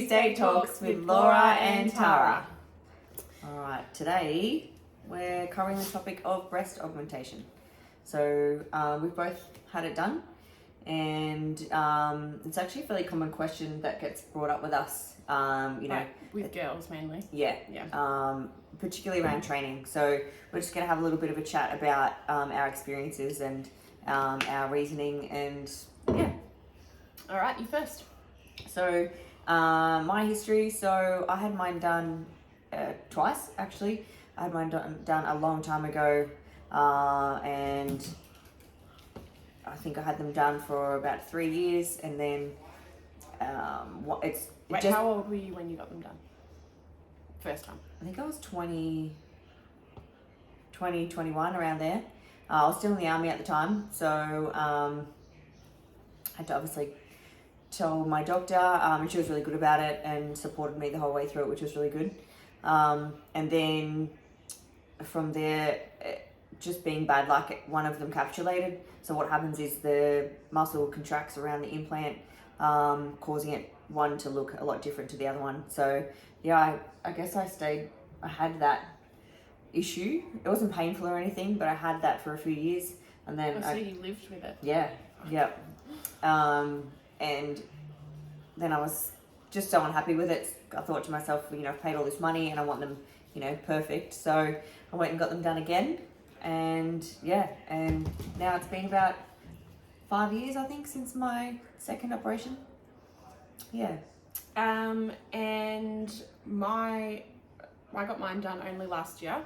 Tuesday Talks with Laura and Tara. All right, today we're covering the topic of breast augmentation. So we've both had it done, and it's actually a fairly common question that gets brought up with us. With girls mainly. Yeah. Particularly around training. So we're just going to have a little bit of a chat about our experiences and our reasoning, and yeah. All right, you first. So my history, so I had mine done twice actually. I had mine done a long time ago, and I think I had them done for about 3 years, and then how old were you when you got them done? First time. I think I was 20, 21, around there. I was still in the army at the time, so I had to obviously tell my doctor, and she was really good about it and supported me the whole way through it, which was really good. And then from there, just being bad luck, one of them capsulated. So what happens is the muscle contracts around the implant, causing one to look a lot different to the other one. So yeah, I guess I had that issue. It wasn't painful or anything, but I had that for a few years, and then you lived with it. Yeah. And then I was just so unhappy with it. I thought to myself, I've paid all this money and I want them, perfect. So I went and got them done again, and now it's been about 5 years, I think, since my second operation. Yeah. And I got mine done only last year.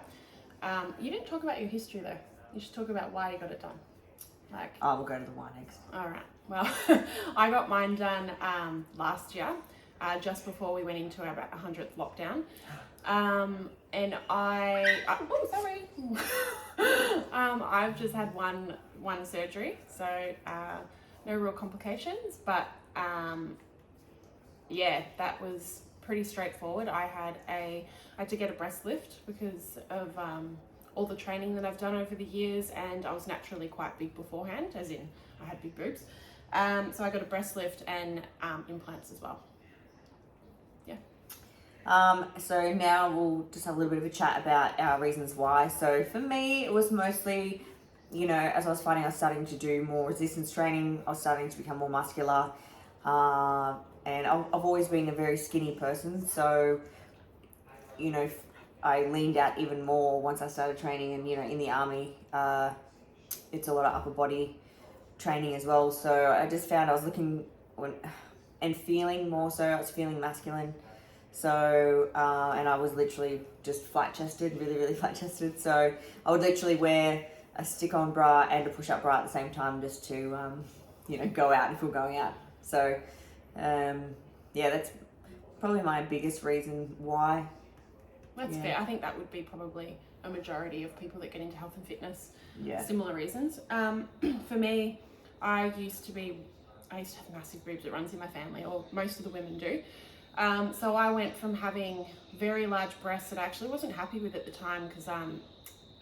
You didn't talk about your history though. You should talk about why you got it done. We'll go to the why next. All right. Well, I got mine done last year, just before we went into our 100th lockdown. And I've just had one surgery, so no real complications, but that was pretty straightforward. I had to get a breast lift because of all the training that I've done over the years, and I was naturally quite big beforehand, as in I had big boobs. So I got a breast lift and implants as well. Yeah. So now we'll just have a little bit of a chat about our reasons why. So for me, it was mostly, as I was finding I was starting to do more resistance training, I was starting to become more muscular. And I've always been a very skinny person, so, I leaned out even more once I started training, and, in the army, it's a lot of upper body training as well. So I just found I was looking and feeling more so, I was feeling masculine. So, and I was literally just flat-chested, really, really flat-chested. So I would literally wear a stick-on bra and a push-up bra at the same time just to, go out if we're going out. So, that's probably my biggest reason why. That's fair. I think that would be probably a majority of people that get into health and fitness. Yeah. Similar reasons. For me, I used to have massive boobs. It runs in my family, or most of the women do. So I went from having very large breasts that I actually wasn't happy with at the time, because I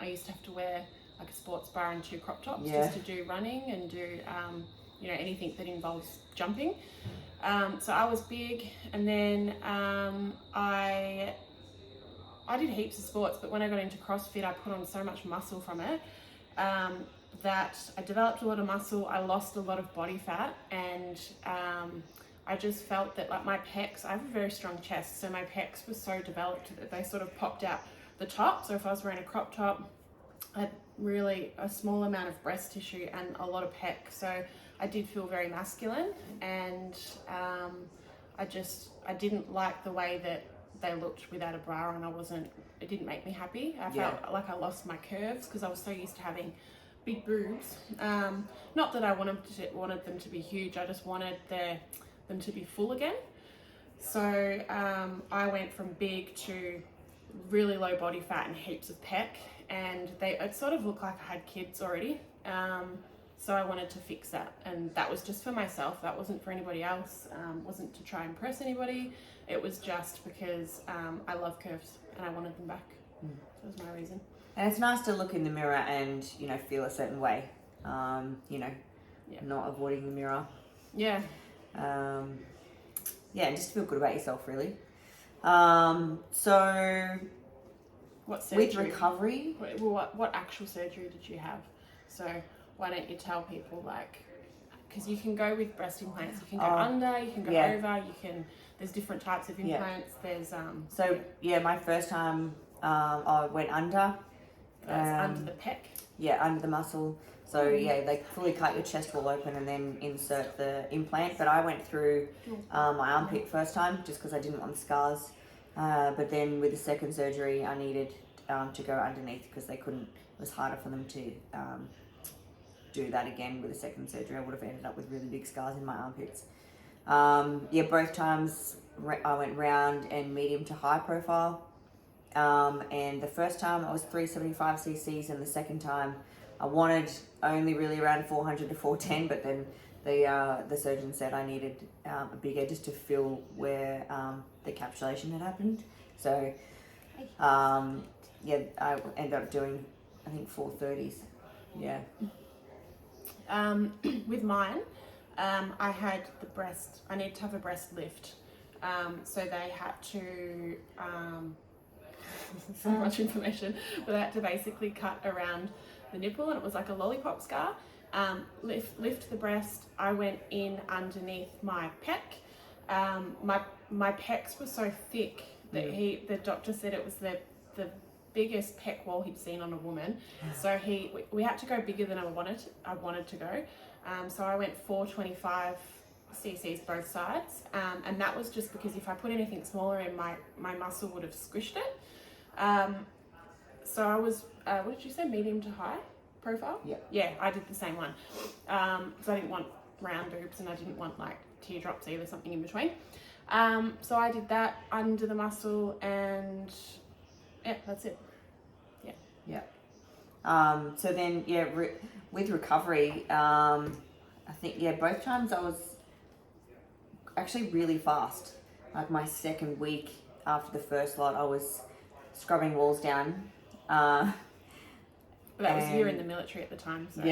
used to have to wear like a sports bra and 2 crop tops just to do running and do anything that involves jumping. So I was big, and then I did heaps of sports, but when I got into CrossFit, I put on so much muscle from it that I developed a lot of muscle. I lost a lot of body fat, and I just felt that, like, my pecs, I have a very strong chest, so my pecs were so developed that they sort of popped out the top. So if I was wearing a crop top, I had really a small amount of breast tissue and a lot of pec. So I did feel very masculine, and I didn't like the way that they looked without a bra, and it didn't make me happy. I felt like I lost my curves because I was so used to having big boobs. Not that I wanted them to be huge, I just wanted them to be full again. So I went from big to really low body fat and heaps of pec, and it sort of looked like I had kids already. So I wanted to fix that, and that was just for myself. That wasn't for anybody else. Wasn't to try and impress anybody. It was just because I love curves and I wanted them back. That was my reason. And it's nice to look in the mirror and, feel a certain way, not avoiding the mirror. Yeah. and just feel good about yourself, really. So What surgery? with recovery, What actual surgery did you have? So why don't you tell people, like, because you can go with breast implants, you can go under, you can go over, you can. There's different types of implants. There's my first time I went under. That's under the pec. Yeah, under the muscle. So they fully cut your chest wall open and then insert the implant. But I went through my armpit first time just because I didn't want the scars. But then with the second surgery, I needed to go underneath because they couldn't. It was harder for them to do that again with the second surgery. I would have ended up with really big scars in my armpits. Both times I went round and medium to high profile. And the first time I was 375 cc's, and the second time I wanted only really around 400 to 410, but then the surgeon said I needed a bigger just to fill where the capsulation had happened. So I ended up doing, I think, 430s. Yeah. With mine, I had I needed to have a breast lift. So they had to, so much information, but they had to basically cut around the nipple, and it was like a lollipop scar. Lift the breast. I went in underneath my pec. My pecs were so thick that the doctor said it was the biggest pec wall he'd seen on a woman. So we had to go bigger than I wanted to go. So I went 425 cc's both sides, and that was just because if I put anything smaller in, my muscle would have squished it. So I was what did you say, medium to high profile? Yeah, I did the same one. So I didn't want round boobs and I didn't want like teardrops either, something in between. So I did that under the muscle, and that's it. So then with recovery, I think both times I was actually really fast. Like my second week after the first lot, I was scrubbing walls down. But that was, you were in the military at the time. So.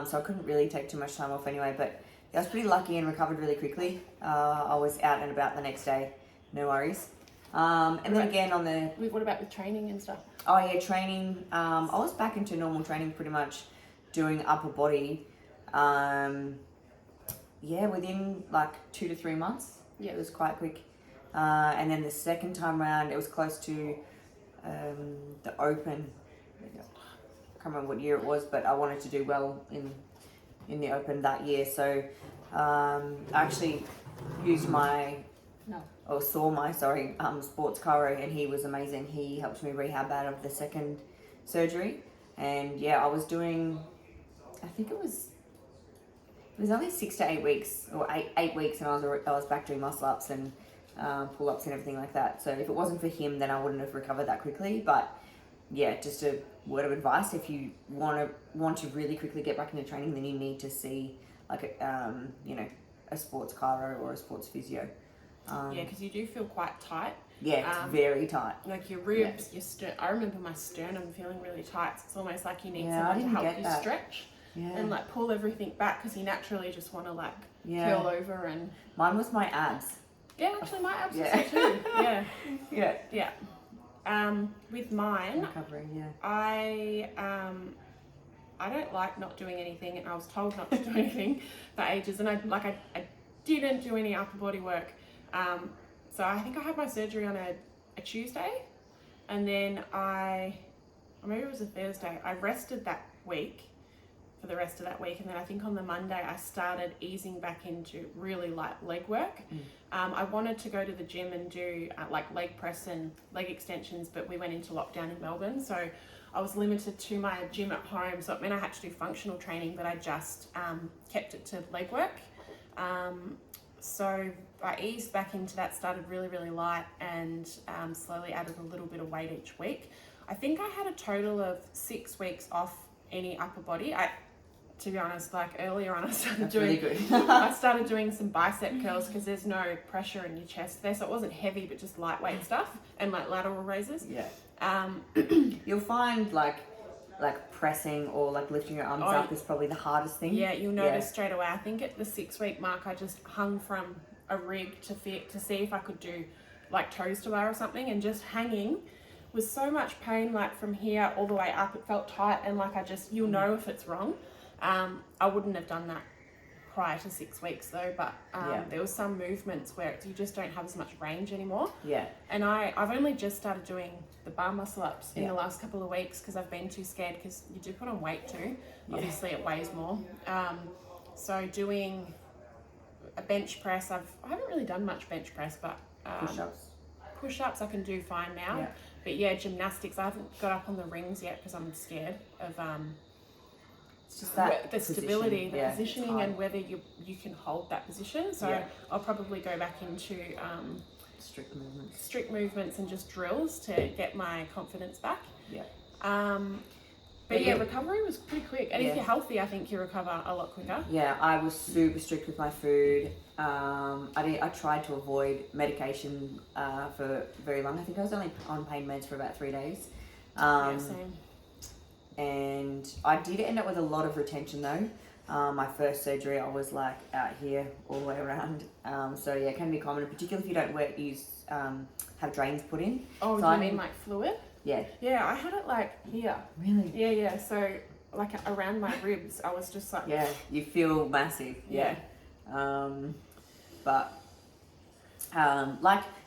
So I couldn't really take too much time off anyway, but I was pretty lucky and recovered really quickly. I was out and about the next day, no worries. And then again on the... What about with training and stuff? Oh yeah, training. I was back into normal training pretty much, doing upper body. Within like 2 to 3 months. Yeah, it was quite quick. And then the second time around, it was close to the Open. I can't remember what year it was, but I wanted to do well in the Open that year. So I actually used saw my sports chiro, and he was amazing. He helped me rehab out of the second surgery, and I was doing, I think it was only 6 to 8 weeks, or eight weeks, and I was back doing muscle ups and pull ups and everything like that. So if it wasn't for him, then I wouldn't have recovered that quickly. But just a word of advice: if you want to really quickly get back into training, then you need to see like a sports chiro or a sports physio. Because you do feel quite tight. Yeah, it's very tight. Like your ribs, I remember my sternum feeling really tight. It's almost like you need someone to help you stretch and like pull everything back, because you naturally just want to like curl over. And mine was my abs. Yeah, actually my abs were so too. Yeah. With mine, recovery. I don't like not doing anything, and I was told not to do anything for ages, and I didn't do any upper body work. So I think I had my surgery on a Tuesday, and then maybe it was a Thursday, I rested that week for the rest of that week, and then I think on the Monday I started easing back into really light leg work. I wanted to go to the gym and do like leg press and leg extensions, but we went into lockdown in Melbourne, so I was limited to my gym at home, so it meant I had to do functional training, but I just kept it to leg work. So I eased back into that, started really, really light, and slowly added a little bit of weight each week. I think I had a total of 6 weeks off any upper body. To be honest, like earlier on, I started doing some bicep curls, because there's no pressure in your chest there, so it wasn't heavy, but just lightweight stuff, and like lateral raises. You'll find like pressing or like lifting your arms up is probably the hardest thing. Yeah, you'll notice straight away. I think at the 6 week mark, I just hung from a rig to see if I could do like toes to bar or something, and just hanging was so much pain, like from here all the way up. It felt tight, and like you'll know if it's wrong. I wouldn't have done that prior to 6 weeks though, but there was some movements where you just don't have as much range anymore. Yeah. And I've only just started doing the bar muscle ups in the last couple of weeks because I've been too scared, because you do put on weight too. Obviously it weighs more. So doing a bench press, I haven't really done much bench press, but push-ups I can do fine now. Yeah. But yeah, gymnastics, I haven't got up on the rings yet because I'm scared of it's just that the stability, position. the positioning, and whether you can hold that position. So I'll probably go back into strict movements and just drills to get my confidence back. But recovery was pretty quick, and if you're healthy, I think you recover a lot quicker. I was super strict with my food. I tried to avoid medication for very long. I think I was only on pain meds for about 3 days. Same. And I did end up with a lot of retention though. My first surgery, I was like out here all the way around. So yeah, it can be common, particularly if you don't have drains put in. Oh, so you mean like fluid? Yeah. Yeah, I had it like here. Really? Yeah. So like around my ribs, I was just like. Yeah, you feel massive. Yeah. But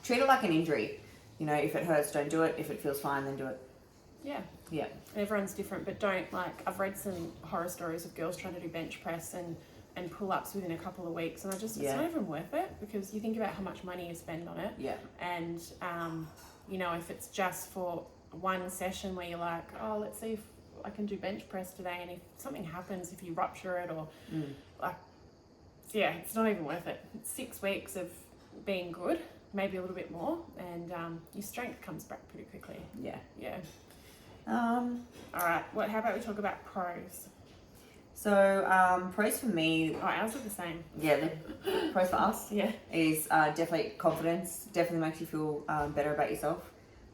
treat it like an injury. You know, if it hurts, don't do it. If it feels fine, then do it. Yeah. Yeah. Everyone's different, but don't I've read some horror stories of girls trying to do bench press and pull-ups within a couple of weeks, and it's not even worth it, because you think about how much money you spend on it. Yeah. And if it's just for one session where you're like, oh, let's see if I can do bench press today, and if something happens, if you rupture it or it's not even worth it. It's 6 weeks of being good, maybe a little bit more, and your strength comes back pretty quickly. Yeah. All right. How about we talk about pros? So pros for me. Oh, ours are the same. Yeah, the pros for us. Is definitely confidence. Definitely makes you feel better about yourself.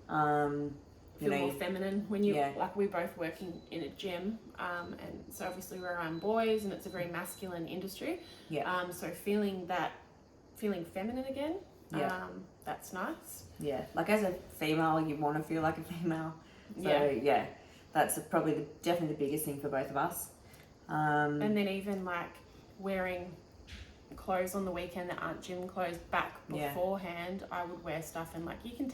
Feel more feminine when you we both work in a gym, and so obviously we're around boys, and it's a very masculine industry. So feeling feminine again. That's nice. Yeah, like as a female, you want to feel like a female. So that's probably definitely the biggest thing for both of us. And then even like wearing clothes on the weekend that aren't gym clothes back beforehand, I would wear stuff and like you can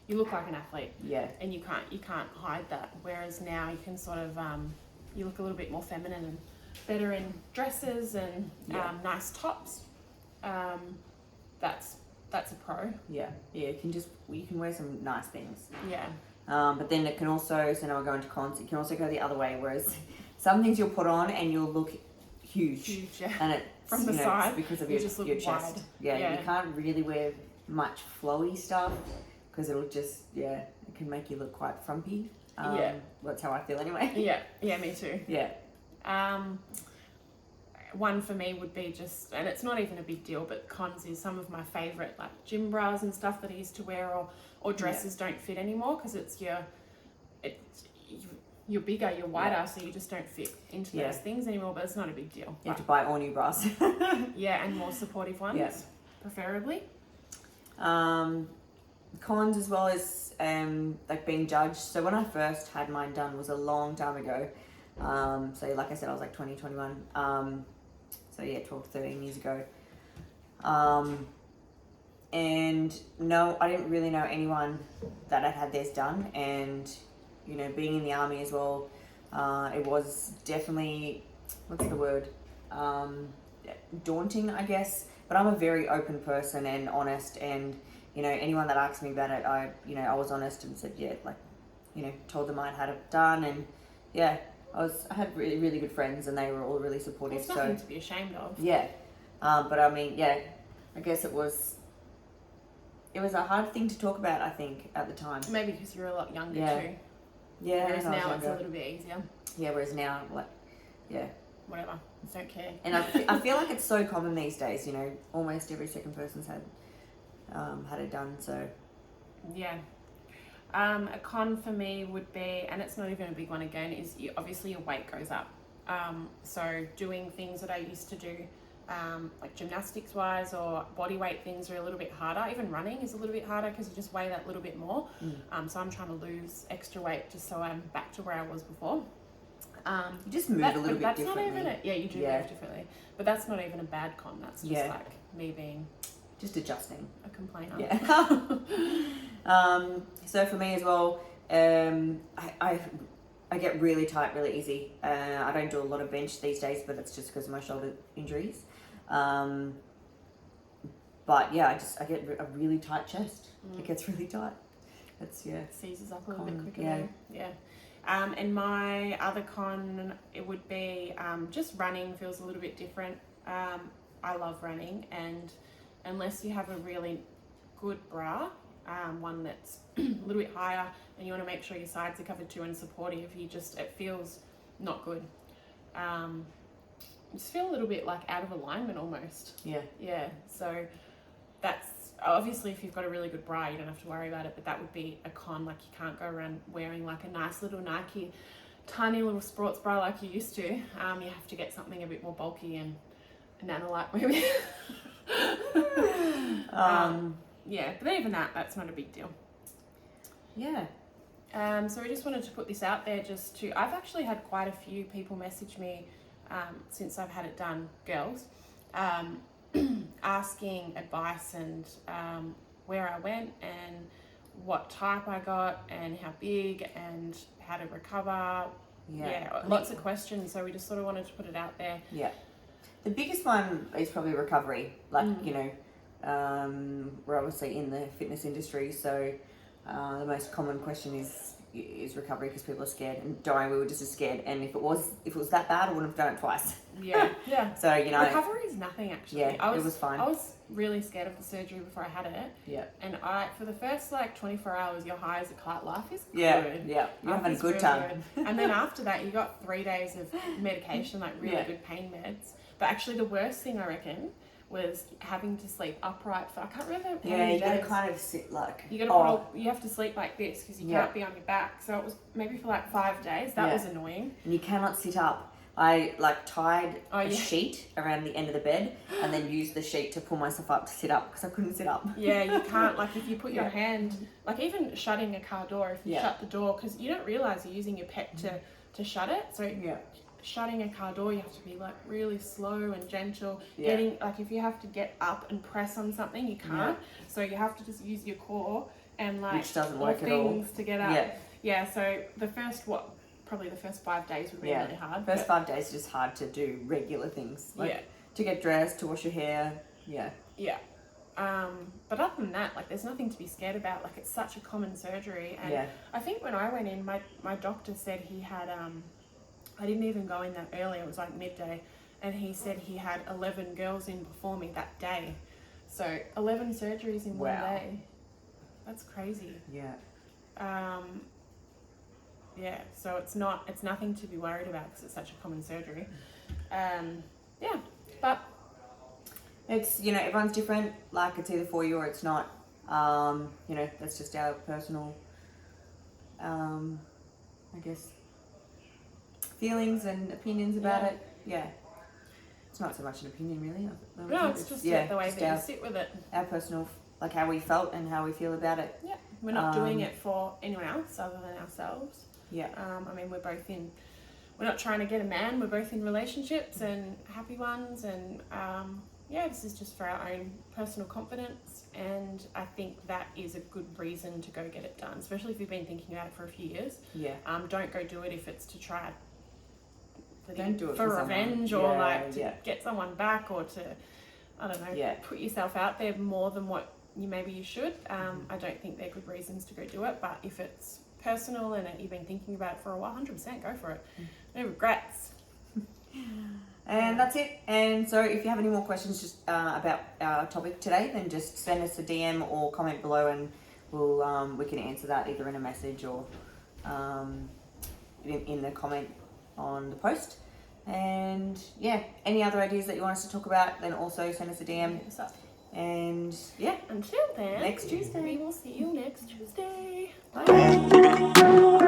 you look like an athlete. And you can't hide that. Whereas now you can sort of you look a little bit more feminine and better in dresses and nice tops. That's a pro. You can wear some nice things. But then it can also, so now we're going to cons, it can also go the other way, whereas some things you'll put on and you'll look huge. And it's from the side, it's because of you your just look chest. wide. You can't really wear much flowy stuff because it'll just, it can make you look quite frumpy. That's how I feel anyway. Yeah, me too. One for me would be just, and it's not even a big deal, but cons is some of my favourite like gym bras and stuff that I used to wear or dresses don't fit anymore because you're bigger, you're wider, so you just don't fit into those things anymore, but it's not a big deal. You have to buy all new bras. And more supportive ones, preferably. Cons as well as like being judged. So when I first had mine done was a long time ago. So like I said, I was like 20, 21. So 12, 13 years ago. And no, I didn't really know anyone that had theirs done. And, being in the army as well, it was definitely, what's the word? Daunting, I guess. But I'm a very open person and honest, and, anyone that asked me about it, I was honest and said, told them I'd had it done, and I had really, really good friends, and they were all really supportive. It's nothing to be ashamed of. But I mean, I guess it was a hard thing to talk about, I think, at the time. Maybe because you're a lot younger too. Whereas now it's a little bit easier. Whereas now, whatever, I don't care. And I feel like it's so common these days. Almost every second person's had it done. So a con for me would be, and it's not even a big one again, is obviously your weight goes up. So doing things that I used to do like gymnastics wise or body weight things are a little bit harder. Even running is a little bit harder because you just weigh that little bit more. So I'm trying to lose extra weight just so I'm back to where I was before. You just move a little bit differently. Not even you do move differently. But that's not even a bad con. That's just like me being just adjusting. A complainer. Yeah. So for me as well, I get really tight really easy. I don't do a lot of bench these days, but it's just because of my shoulder injuries. But yeah, I get a really tight chest. It gets really tight. It's seizes up a little bit quicker. Yeah. And my other con, it would be just running feels a little bit different. I love running, and unless you have a really good bra, one that's a little bit higher, and you want to make sure your sides are covered too and supportive, it feels not good. You just feel a little bit like out of alignment almost. Yeah. So that's obviously, if you've got a really good bra, you don't have to worry about it, but that would be a con. Like, you can't go around wearing like a nice little Nike tiny little sports bra like you used to. You have to get something a bit more bulky and nanolite maybe. Yeah, but even that's not a big deal. Yeah. So we just wanted to put this out there I've actually had quite a few people message me since I've had it done, girls, asking advice and where I went and what type I got and how big and how to recover. Yeah, lots of questions. So we just sort of wanted to put it out there. Yeah. The biggest one is probably recovery. Like, we're obviously in the fitness industry, so the most common question is recovery, because people are scared, and we were just as scared. And if it was that bad, I wouldn't have done it twice. Yeah. So recovery is nothing actually. Yeah, it was fine. I was really scared of the surgery before I had it. Yeah. And for the first 24 hours, your high as a kite, life is good. Yeah. You're having a good time. Good. And then after that, you got 3 days of medication, like really good pain meds. But actually, the worst thing I reckon was having to sleep upright for, I can't remember how many days. Yeah, you gotta kind of sit like... You have to sleep like this because you can't be on your back. So it was maybe for 5 days. That was annoying. And you cannot sit up. I tied a sheet around the end of the bed and then used the sheet to pull myself up to sit up because I couldn't sit up. Yeah, you can't, if you put your hand, even shutting a car door, if you shut the door, because you don't realise you're using your pec to shut it. So shutting a car door, you have to be really slow and gentle. Getting if you have to get up and press on something, you can't. So you have to just use your core and which doesn't work at all to get up. Yeah. So the first 5 days would be really hard. First 5 days is just hard to do regular things. To get dressed, to wash your hair. Yeah. But other than that, there's nothing to be scared about. It's such a common surgery. And I think when I went in, my doctor said he had I didn't even go in that early. It was midday, and he said he had 11 girls in before me that day. So 11 surgeries in one day. That's crazy. Yeah. So it's nothing to be worried about because it's such a common surgery. But it's everyone's different. It's either for you or it's not. That's just our personal, I guess, feelings and opinions about it. Yeah. It's not so much an opinion, really. No, it's just the way that you sit with it. Our personal, how we felt and how we feel about it. Yeah. We're not doing it for anyone else other than ourselves. Yeah. We're not trying to get a man. We're both in relationships and happy ones. And this is just for our own personal confidence. And I think that is a good reason to go get it done, especially if you've been thinking about it for a few years. Yeah. Don't go do it if it's to try Don't do it for revenge or to get someone back or to, I don't know, put yourself out there more than what you should. I don't think they're good reasons to go do it, but if it's personal and you've been thinking about it for a while, 100% go for it. No regrets. And that's it. And so if you have any more questions just about our topic today, then just send us a DM or comment below, and we can answer that either in a message or in the comment on the post. And any other ideas that you want us to talk about, then also send us a DM. And until then, next Tuesday. We will see you next Tuesday. Bye.